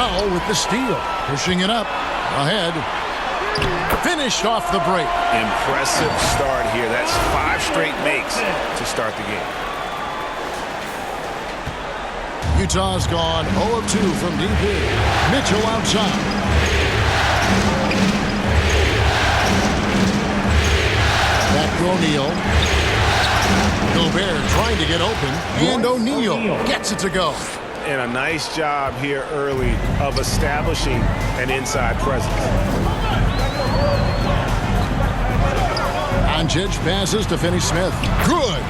Powell with the steal. Pushing it up. Ahead. Finished off the break. Impressive start here. That's 5 straight makes to start the game. Utah's gone 0 of 2 from DP. Mitchell outside. Back to O'Neal. Gobert trying to get open. And O'Neal gets it to go. And a nice job here early of establishing an inside presence. Doncic passes to Finney-Smith. Good.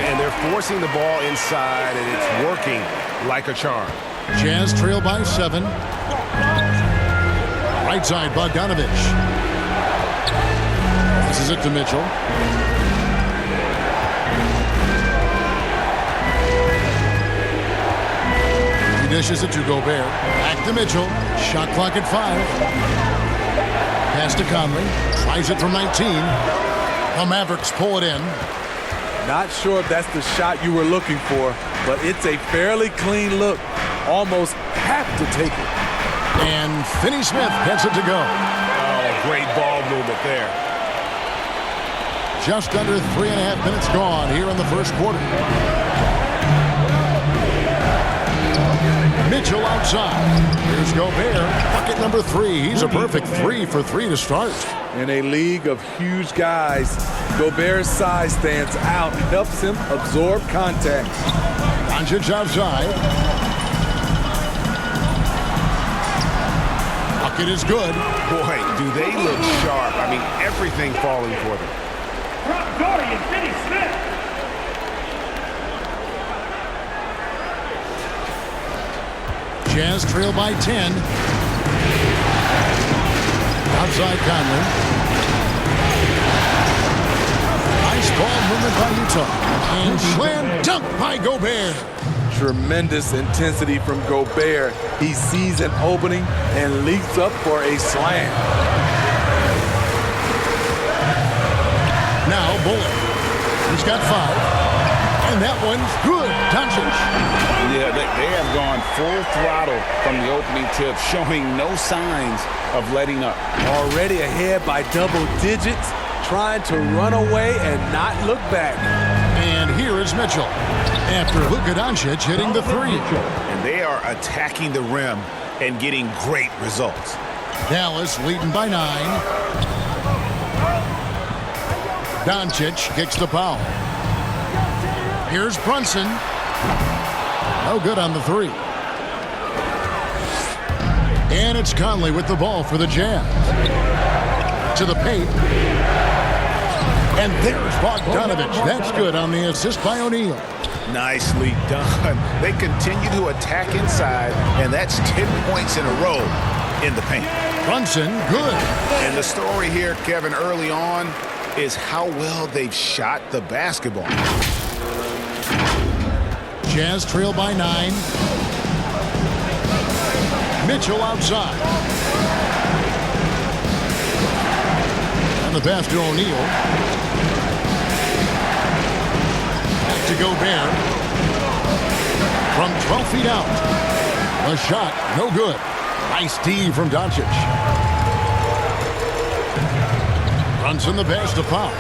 And they're forcing the ball inside, and it's working like a charm. Jazz trail by 7. Right side, Bogdanovich. This is it to Mitchell. He dishes it to Gobert. Back to Mitchell. Shot clock at 5. Pass to Conley. Tries it from 19. The Mavericks pull it in. Not sure if that's the shot you were looking for, but it's a fairly clean look. Almost have to take it. And Finney-Smith gets it to go. Oh, great ball movement there. Just under 3.5 minutes gone here in the first quarter. Mitchell outside. Here's Gobert. Bucket number 3. He's a perfect 3 for 3 to start. In a league of huge guys, Gobert's size stands out and helps him absorb contact. Doncic outside. Bucket is good. Boy, do they look sharp. I mean, everything falling for them. Front Dorian Finney-Smith. Jazz trail by 10. Outside Conley. Nice ball movement by Utah. And slam dunk by Gobert. Tremendous intensity from Gobert. He sees an opening and leaps up for a slam. Now Bullock. He's got 5. And that one's good. Doncic. Yeah, they have gone full throttle from the opening tip, showing no signs of letting up. Already ahead by double digits, trying to run away and not look back. And here is Mitchell. After Luka Doncic hitting the 3. And they are attacking the rim and getting great results. Dallas leading by 9. Doncic kicks the foul. Here's Brunson. No good on the 3. And it's Conley with the ball for the Jazz. To the paint. And there's Bogdanovich. That's good on the assist by O'Neal. Nicely done. They continue to attack inside, and that's 10 points in a row in the paint. Brunson, good. And the story here, Kevin, early on is how well they've shot the basketball. Jazz trail by 9. Mitchell outside. And the pass to O'Neal. Back to Gobert. From 12 feet out. A shot, no good. Nice D from Doncic. Brunson the pass to Powell.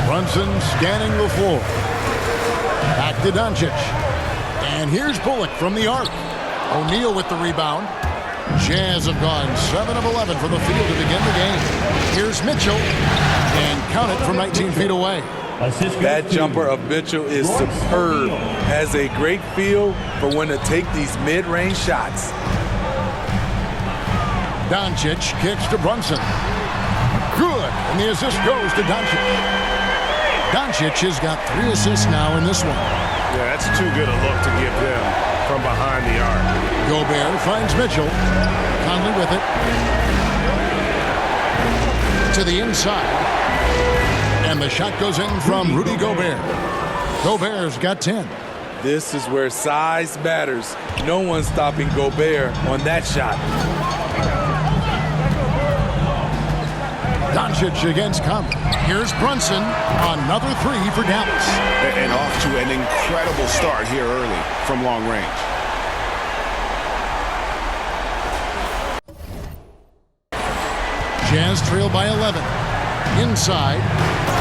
Brunson scanning the floor. Back to Doncic. And here's Bullock from the arc. O'Neal with the rebound. Jazz have gone 7 of 11 from the field to begin the game. Here's Mitchell. And count it from 19 feet away. That jumper of Mitchell is superb. Has a great feel for when to take these mid-range shots. Doncic kicks to Brunson. Good. And the assist goes to Doncic. Doncic has got 3 assists now in this one. Yeah, that's too good a look to give them from behind the arc. Gobert finds Mitchell. Conley with it. To the inside. And the shot goes in from Rudy Gobert. Gobert's got 10. This is where size matters. No one's stopping Gobert on that shot. Doncic against Conley. Here's Brunson. Another three for Dallas. And off to an incredible start here early from long range. Jazz trail by 11. Inside.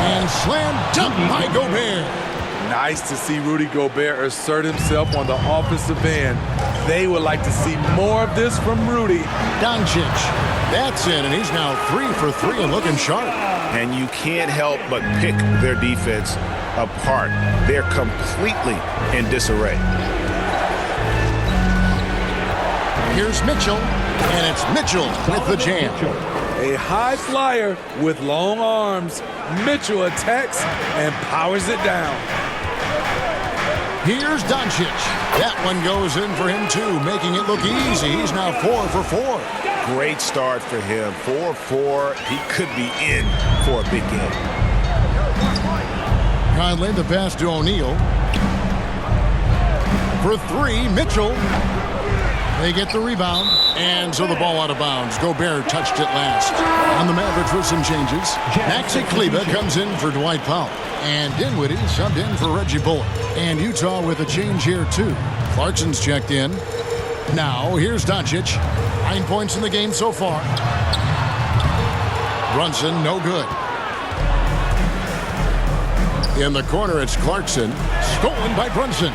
And slam dunk by Gobert. Nice to see Rudy Gobert assert himself on the offensive end. They would like to see more of this from Rudy. Doncic. That's it, and he's now 3 for 3 and looking sharp. And you can't help but pick their defense apart. They're completely in disarray. Here's Mitchell, and it's Mitchell with the jam. A high flyer with long arms. Mitchell attacks and powers it down. Here's Doncic. That one goes in for him, too, making it look easy. He's now 4 for 4. Great start for him. 4-4. He could be in for a big game. Conley, the pass to O'Neal. For 3, Mitchell. They get the rebound, and so the ball out of bounds. Gobert touched it last. On the Mavericks with some changes. Maxi Kleber comes in for Dwight Powell. And Dinwiddie subbed in for Reggie Bullock. And Utah with a change here, too. Clarkson's checked in. Now, here's Doncic. 9 points in the game so far. Brunson, no good. In the corner, it's Clarkson. Stolen by Brunson.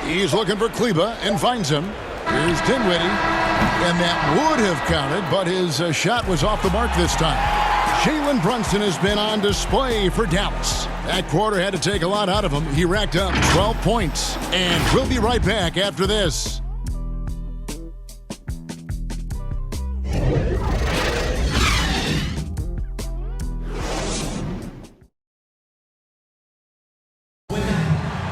He's looking for Kleber and finds him. Here's Dinwiddie. And that would have counted, but his shot was off the mark this time. Jalen Brunson has been on display for Dallas. That quarter had to take a lot out of him. He racked up 12 points. And we'll be right back after this.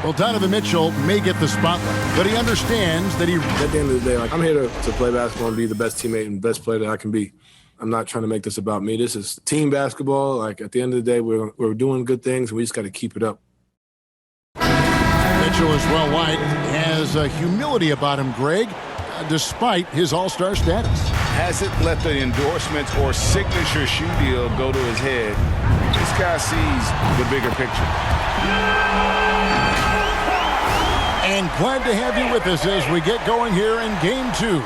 Well, Donovan Mitchell may get the spotlight, but he understands that At the end of the day, I'm here to play basketball and be the best teammate and best player that I can be. I'm not trying to make this about me. This is team basketball. At the end of the day, we're doing good things, and we just got to keep it up. Mitchell is well wide, has a humility about him, Greg, despite his all-star status. Hasn't let the endorsements or signature shoe deal go to his head. This guy sees the bigger picture. And glad to have you with us as we get going here in Game 2.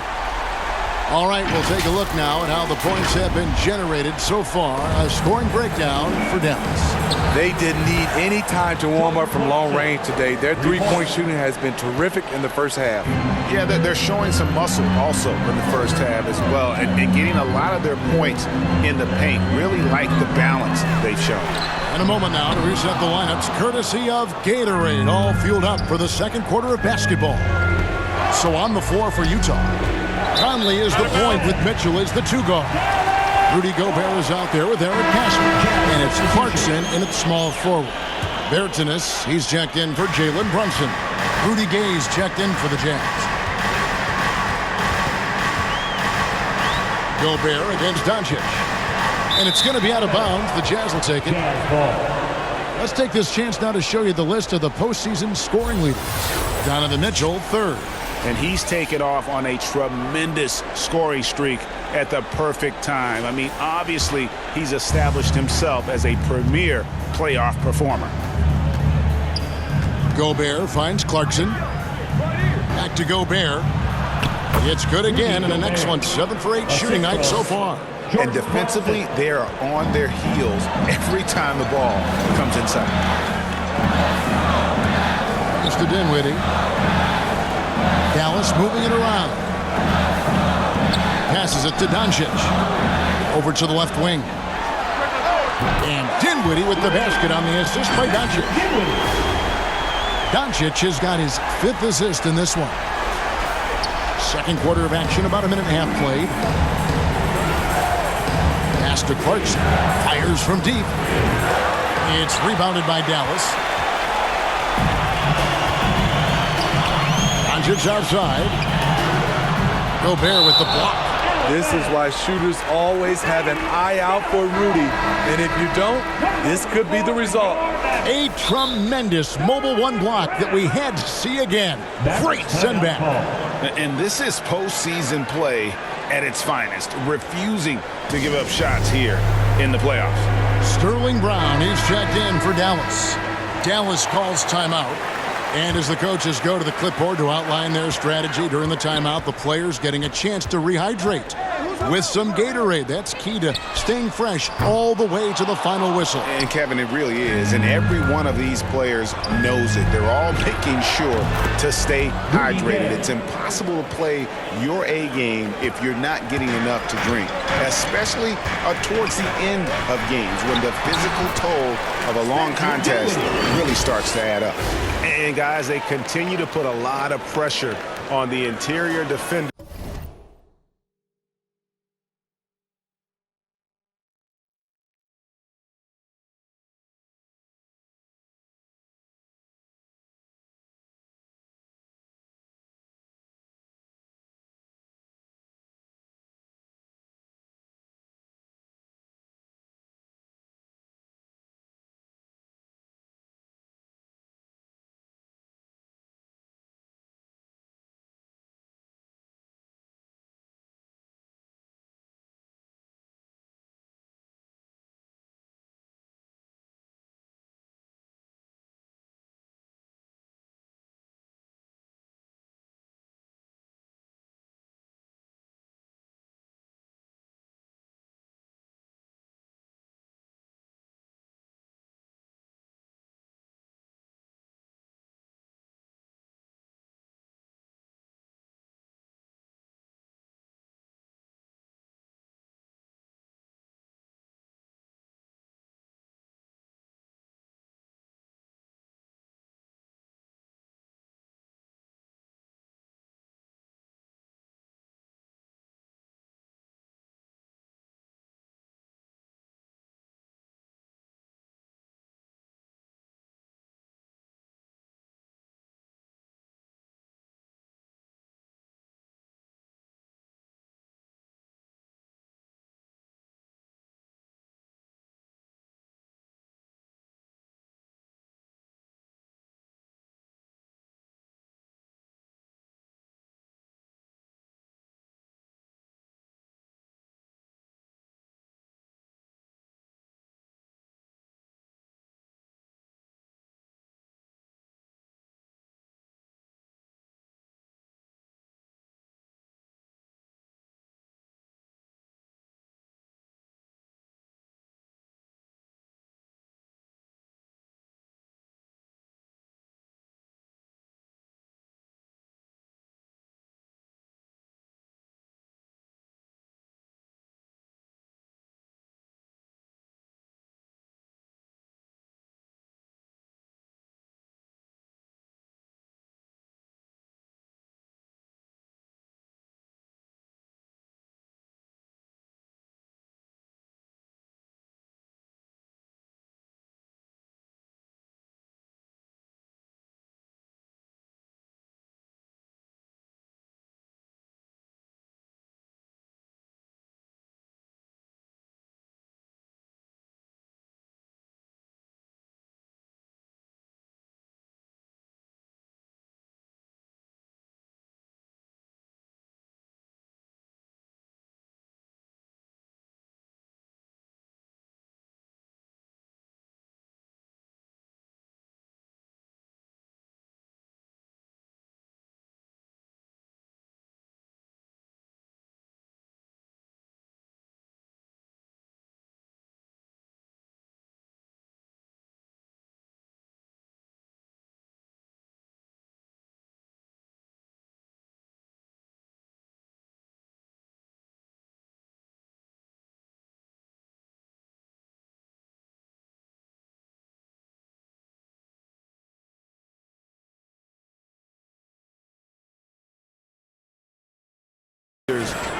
All right, we'll take a look now at how the points have been generated so far. A scoring breakdown for Dallas. They didn't need any time to warm up from long range today. Their three-point shooting has been terrific in the first half. Yeah, they're showing some muscle also in the first half as well, and getting a lot of their points in the paint. Really like the balance they've shown. In a moment now to reset the lineups, courtesy of Gatorade, all fueled up for the second quarter of basketball. So on the floor for Utah, Conley is the point with Mitchell as the 2 guard. Rudy Gobert is out there with Eric Pascal, and it's Clarkson in at small forward. Bertans, he's checked in for Jalen Brunson. Rudy Gay's checked in for the Jazz. Gobert against Doncic. And it's going to be out of bounds. The Jazz will take it. Let's take this chance now to show you the list of the postseason scoring leaders. Donovan Mitchell, 3rd. And he's taken off on a tremendous scoring streak at the perfect time. I mean, obviously, he's established himself as a premier playoff performer. Gobert finds Clarkson. Back to Gobert. It's good again, and the next one, 7 for 8 shooting night so far. And defensively, they are on their heels every time the ball comes inside. Mr. Dinwiddie. Dallas moving it around. Passes it to Doncic. Over to the left wing. And Dinwiddie with the basket on the assist by Doncic. Doncic has got his 5th assist in this one. Second quarter of action, about a minute and a half played. Pass to Clarkson. Fires from deep. It's rebounded by Dallas. Doncic outside. Gobert with the block. This is why shooters always have an eye out for Rudy. And if you don't, This could be the result. A tremendous mobile one block that we had to see again. Great send back. And this is postseason play at its finest, refusing to give up shots here in the playoffs. Sterling Brown is checked in for Dallas. Dallas calls timeout. And as the coaches go to the clipboard to outline their strategy during the timeout, the players getting a chance to rehydrate with some Gatorade. That's key to staying fresh all the way to the final whistle. And Kevin, it really is. And every one of these players knows it. They're all making sure to stay hydrated. It's impossible to play your A game if you're not getting enough to drink, especially towards the end of games when the physical toll of a long contest really starts to add up. And guys, they continue to put a lot of pressure on the interior defender.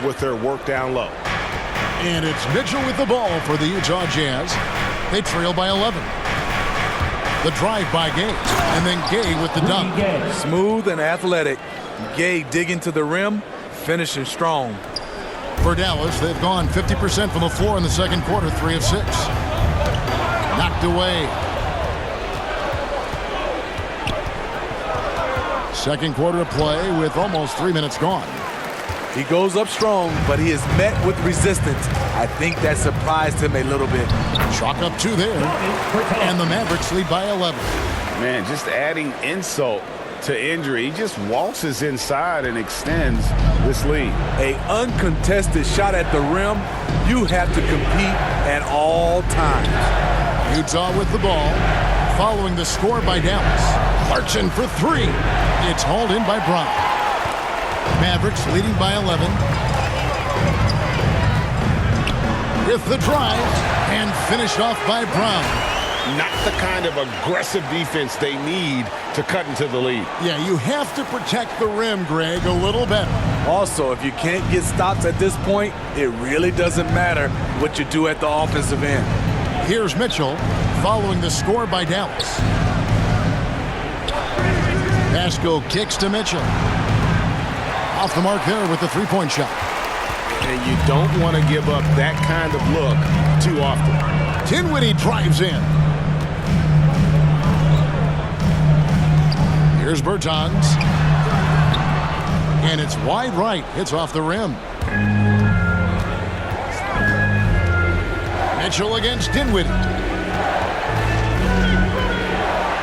With their work down low. And it's Mitchell with the ball for the Utah Jazz. They trail by 11. The drive by Gay, and then Gay with the dunk. Smooth and athletic. Gay digging to the rim, finishing strong. For Dallas, they've gone 50% from the floor in the second quarter, 3 of 6. Knocked knocked away. Second quarter of play with almost 3 minutes gone. He goes up strong, but he is met with resistance. I think that surprised him a little bit. Chalk up 2 there. And the Mavericks lead by 11. Man, just adding insult to injury. He just waltzes inside and extends this lead. A uncontested shot at the rim, you have to compete at all times. Utah with the ball, following the score by Dallas. Clarkson for 3. It's hauled in by Brown. Mavericks leading by 11. With the drive, and finished off by Brown. Not the kind of aggressive defense they need to cut into the lead. Yeah, you have to protect the rim, Greg, a little better. Also, if you can't get stops at this point, it really doesn't matter what you do at the offensive end. Here's Mitchell, following the score by Dallas. Pascal kicks to Mitchell. Off the mark there with the three-point shot. And you don't want to give up that kind of look too often. Dinwiddie drives in. Here's Bertans. And it's wide right. Hits off the rim. Mitchell against Dinwiddie.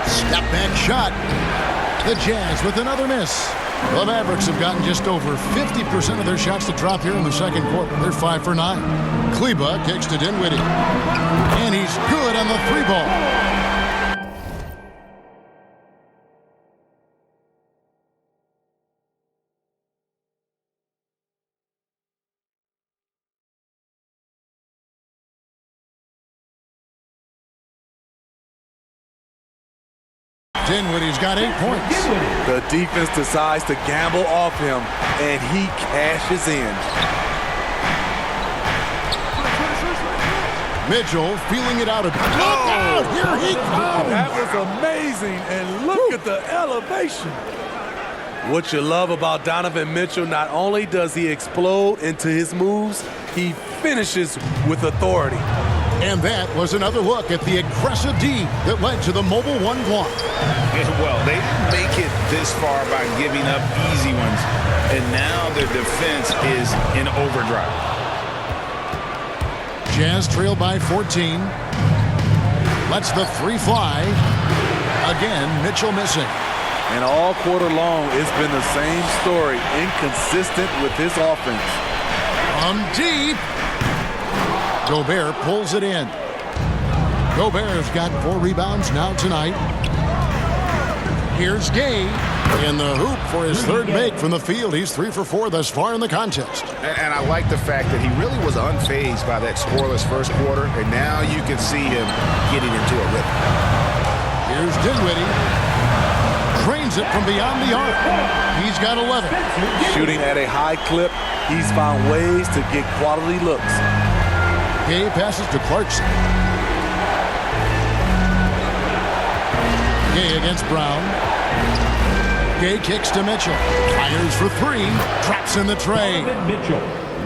Step back shot. The Jazz with another miss. The Mavericks have gotten just over 50% of their shots to drop here in the second quarter. They're 5 for 9. Kleber kicks to Dinwiddie. And he's good on the 3-ball. Dinwiddie's got 8 points. The defense decides to gamble off him, and he cashes in. Mitchell feeling it out a bit. Look out! Here he comes! That was amazing, and look at the elevation. What you love about Donovan Mitchell, not only does he explode into his moves, he finishes with authority. And that was another look at the aggressive D that led to the Mobile One block. Well, they didn't make it this far by giving up easy ones, and now their defense is in overdrive. Jazz trail by 14. Lets the 3 fly. Again, Mitchell missing. And all quarter long, it's been the same story, inconsistent with his offense. From deep. Gobert pulls it in. Gobert's got 4 rebounds now tonight. Here's Gay in the hoop for his 3rd make from the field. He's 3 for 4 thus far in the contest. And I like the fact that he really was unfazed by that scoreless first quarter, and now you can see him getting into a rhythm. Here's Dinwiddie. Trains it from beyond the arc. He's got 11. Shooting at a high clip, he's found ways to get quality looks. Gay passes to Clarkson. Gay against Brown. Gay kicks to Mitchell. Fires for 3. Drops in the tray.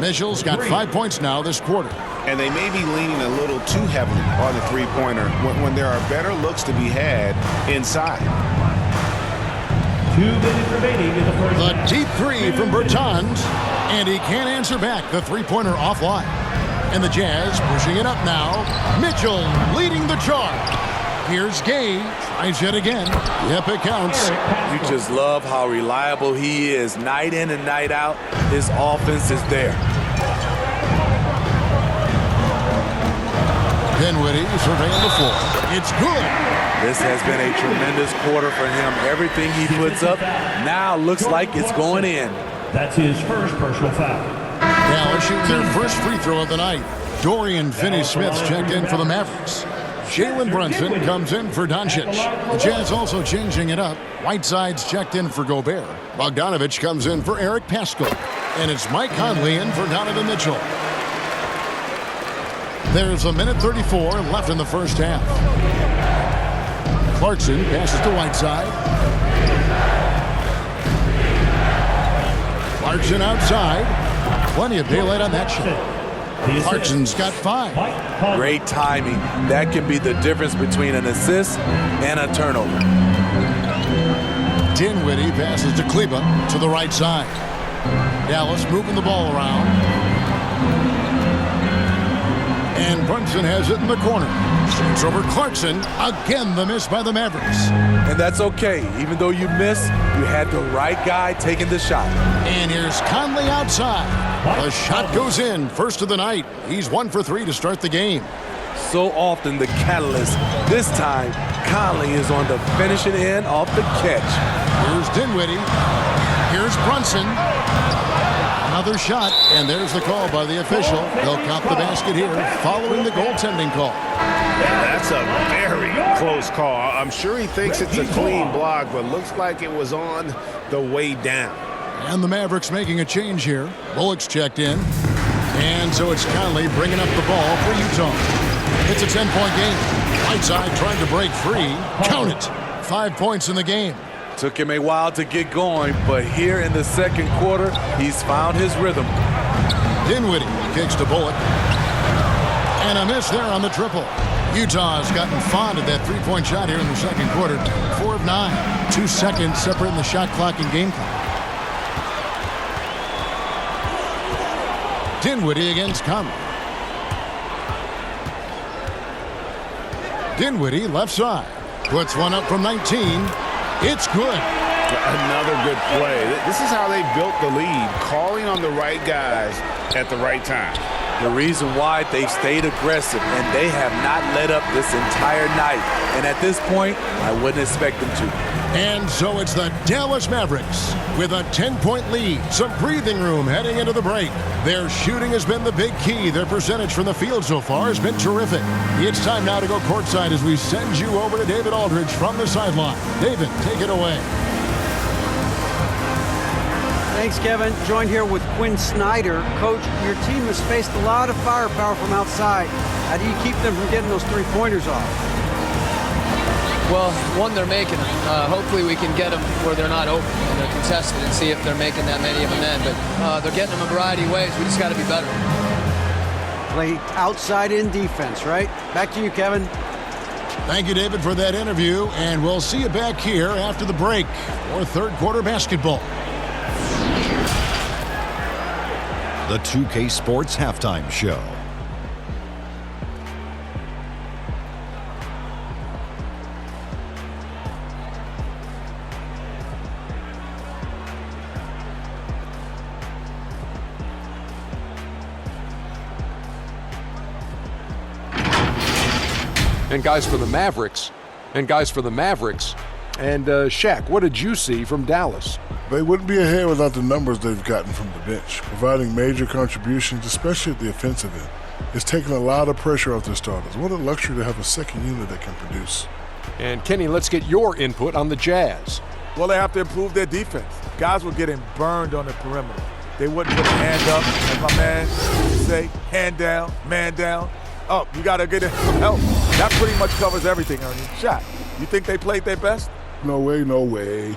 Mitchell's got 5 points now this quarter. And they may be leaning a little too heavily on the three-pointer when there are better looks to be had inside. 2 minutes remaining in the first. The deep 3 from Bertans. And he can't answer back. The three-pointer offline. And the Jazz pushing it up now. Mitchell leading the charge. Here's Gay. Tries yet again. Yep, it counts. You just love how reliable he is. Night in and night out, his offense is there. Dinwiddie surveying the floor. It's good. This has been a tremendous quarter for him. Everything he puts up now looks like it's going in. That's his first personal foul. Dallas shooting their first free throw of the night. Dorian Finney-Smith checked in for the Mavericks. Jalen Brunson comes in for Doncic. The Jazz also changing it up. Whiteside's checked in for Gobert. Bogdanovich comes in for Eric Pascal. And it's Mike Conley in for Donovan Mitchell. There's 1:34 left in the first half. Clarkson passes to Whiteside. Clarkson outside. Plenty of daylight on that shot. The assist. Clarkson's got 5. Mike Conley. Great timing. That can be the difference between an assist and a turnover. Dinwiddie passes to Kleba to the right side. Dallas moving the ball around. And Brunson has it in the corner. Shoots over Clarkson. Again, the miss by the Mavericks. And that's okay. Even though you missed, you had the right guy taking the shot. And here's Conley outside. The shot goes in. First of the night. He's 1 for 3 to start the game. So often the catalyst. This time, Conley is on the finishing end off the catch. Here's Dinwiddie. Here's Brunson. Another shot, and there's the call by the official. They'll count the basket here following the goaltending call. That's a very close call. I'm sure he thinks it's a clean block, but looks like it was on the way down. And the Mavericks making a change here. Bullock's checked in. And so it's Conley bringing up the ball for Utah. It's a 10-point game. Whiteside trying to break free. Count it. 5 points in the game. Took him a while to get going, but here in the second quarter, he's found his rhythm. Dinwiddie kicks to Bullock. And a miss there on the triple. Utah has gotten fond of that three-point shot here in the second quarter. 4 of 9. 2 seconds separating the shot clock and game clock. Dinwiddie against Conley. Dinwiddie left side. Puts one up from 19. It's good. Another good play. This is how they built the lead, calling on the right guys at the right time. The reason why they've stayed aggressive, and they have not let up this entire night. And at this point, I wouldn't expect them to. And so it's the Dallas Mavericks with a 10-point lead. Some breathing room heading into the break. Their shooting has been the big key. Their percentage from the field so far has been terrific. It's time now to go courtside as we send you over to David Aldridge from the sideline. David, take it away. Thanks, Kevin. Joined here with Quinn Snyder. Coach, your team has faced a lot of firepower from outside. How do you keep them from getting those three-pointers off? Well, one, they're making them. Hopefully we can get them where they're not open and they're contested and see if they're making that many of them in. But they're getting them a variety of ways. We just got to be better. Play outside-in defense, right? Back to you, Kevin. Thank you, David, for that interview. And we'll see you back here after the break for third quarter basketball. The 2K Sports Halftime Show. And guys for the Mavericks. And Shaq, what did you see from Dallas? They wouldn't be ahead without the numbers they've gotten from the bench, providing major contributions, especially at the offensive end. It's taken a lot of pressure off their starters. What a luxury to have a second unit that can produce. And Kenny, let's get your input on the Jazz. Well, they have to improve their defense. Guys were getting burned on the perimeter. They wouldn't put a hand up, as my man would say, hand down, man down. Oh, you got to get some help. That pretty much covers everything, Ernie. Shot. You think they played their best? No way, no way.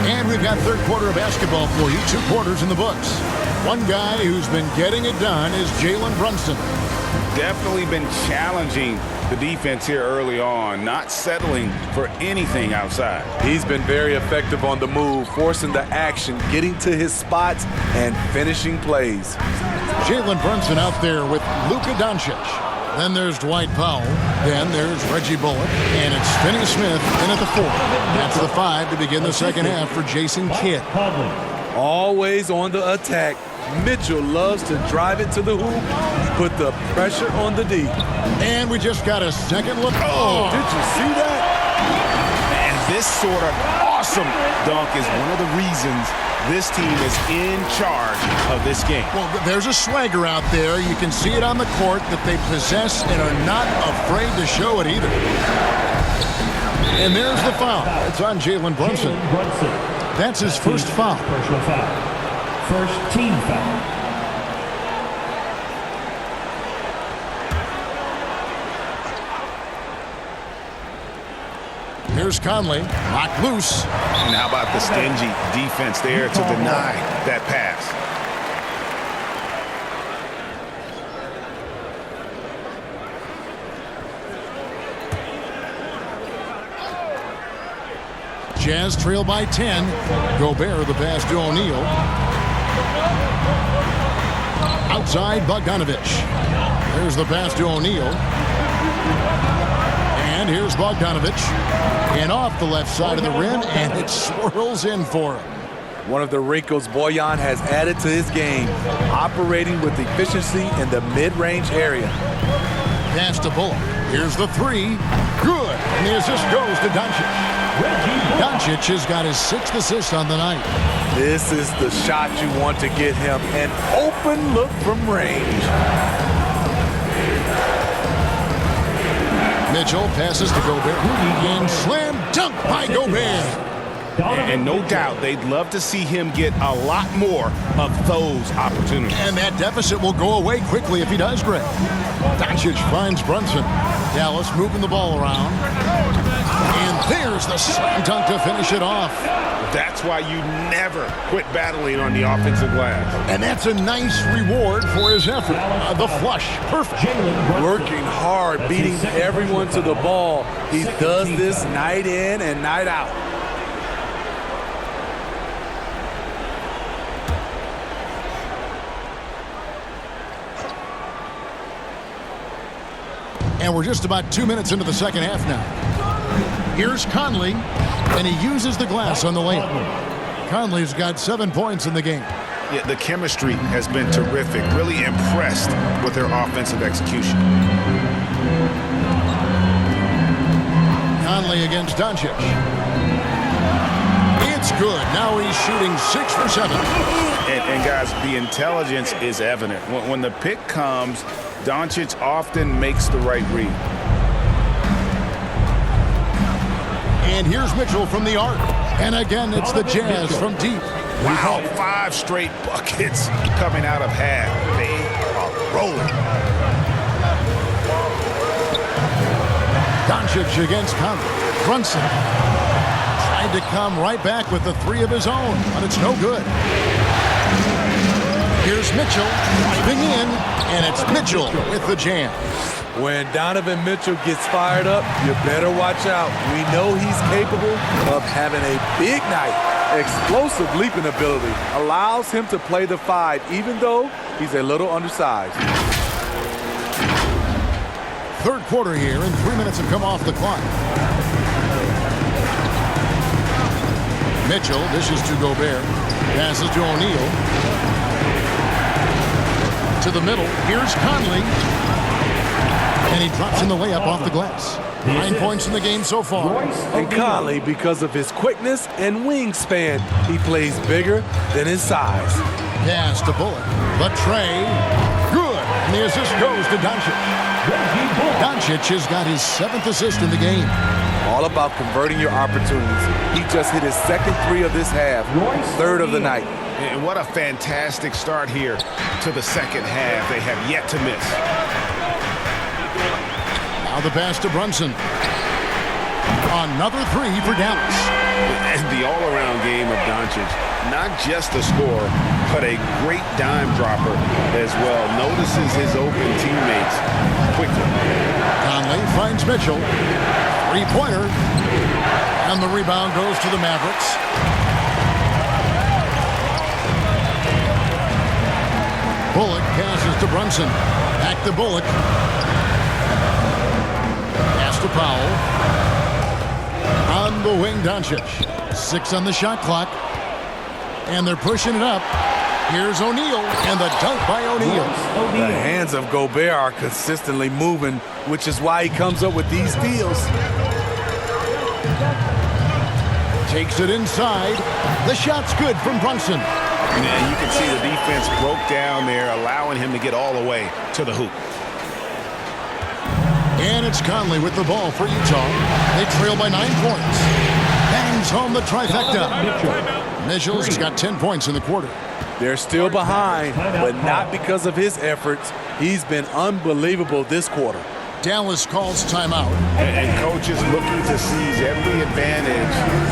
And we've got third quarter of basketball for you. 2 quarters in the books. One guy who's been getting it done is Jalen Brunson. Definitely been challenging the defense here early on, not settling for anything outside. He's been very effective on the move, forcing the action, getting to his spots, and finishing plays. Jalen Brunson out there with Luka Doncic. Then there's Dwight Powell. Then there's Reggie Bullock. And it's Finney Smith in at the 4. That's the 5 to begin the second half for Jason Kidd. Always on the attack. Mitchell loves to drive it to the hoop, put the pressure on the D. And we just got a second look. Oh, did you see that? And this sort of awesome dunk is one of the reasons this team is in charge of this game. Well, there's a swagger out there. You can see it on the court that they possess and are not afraid to show it either. And there's the foul. It's on Jalen Brunson. That's his first foul. Personal foul. First team foul. Here's Conley, knocked loose. And how about the stingy defense there to deny that pass? Jazz trail by 10. Gobert the pass to O'Neal. Outside Bogdanovich. There's the pass to O'Neal. And here's Bogdanovich. And off the left side of the rim, and it swirls in for him. One of the wrinkles Bojan has added to his game, operating with efficiency in the mid-range area. Pass to Bullock. Here's the three. Good. And the assist goes to Doncic. Doncic has got his 6th assist on the night. This is the shot you want to get him, an open look from range. Mitchell passes to Gobert. And slam dunk by Gobert. And no doubt they'd love to see him get a lot more of those opportunities. And that deficit will go away quickly if he does, Greg. Doncic finds Brunson. Dallas moving the ball around. And there's the slam dunk to finish it off. That's why you never quit battling on the offensive glass. And that's a nice reward for his effort. The flush, perfect. Working hard, beating everyone to the ball. He does this night in and night out. And we're just about 2 minutes into the second half now. Here's Conley, and he uses the glass on the layup. Conley's got 7 points in the game. Yeah, the chemistry has been terrific. Really impressed with their offensive execution. Conley against Doncic. It's good. Now he's shooting 6 for 7. And guys, the intelligence is evident. When the pick comes, Doncic often makes the right read. And here's Mitchell from the arc. And again, it's the Jazz from deep. Wow, 5 straight buckets coming out of half. They are rolling. Doncic against Conley. Brunson tried to come right back with the 3 of his own, but it's no good. Here's Mitchell driving in, and it's Mitchell with the jam. When Donovan Mitchell gets fired up, you better watch out. We know he's capable of having a big night. Explosive leaping ability allows him to play the 5, even though he's a little undersized. Third quarter here, and 3 minutes have come off the clock. Mitchell dishes to Gobert. Passes to O'Neal. To the middle. Here's Conley. And he drops in the layup off the glass. 9 points in the game so far. And Conley, because of his quickness and wingspan, he plays bigger than his size. Pass to Bullock. But Trey, good. And the assist goes to Doncic. Doncic has got his 7th assist in the game. All about converting your opportunities. He just hit his 2nd 3 of this half, 3rd of the night. And what a fantastic start here to the second half. They have yet to miss. Now the pass to Brunson. Another 3 for Dallas. And the all-around game of Doncic, not just a scorer, but a great dime dropper as well. Notices his open teammates quickly. Conley finds Mitchell. 3-pointer. And the rebound goes to the Mavericks. Bullock passes to Brunson. Back to Bullock. Pass to Powell. On the wing, Doncic. 6 on the shot clock. And they're pushing it up. Here's O'Neal, and the dunk by O'Neal. The hands of Gobert are consistently moving, which is why he comes up with these steals. Takes it inside. The shot's good from Brunson. And you can see the defense broke down there, allowing him to get all the way to the hoop. And it's Conley with the ball for Utah. They trail by 9 points. Bangs home the trifecta. Mitchell's got 10 points in the quarter. They're still behind, but not because of his efforts. He's been unbelievable this quarter. Dallas calls timeout. And coaches looking to seize every advantage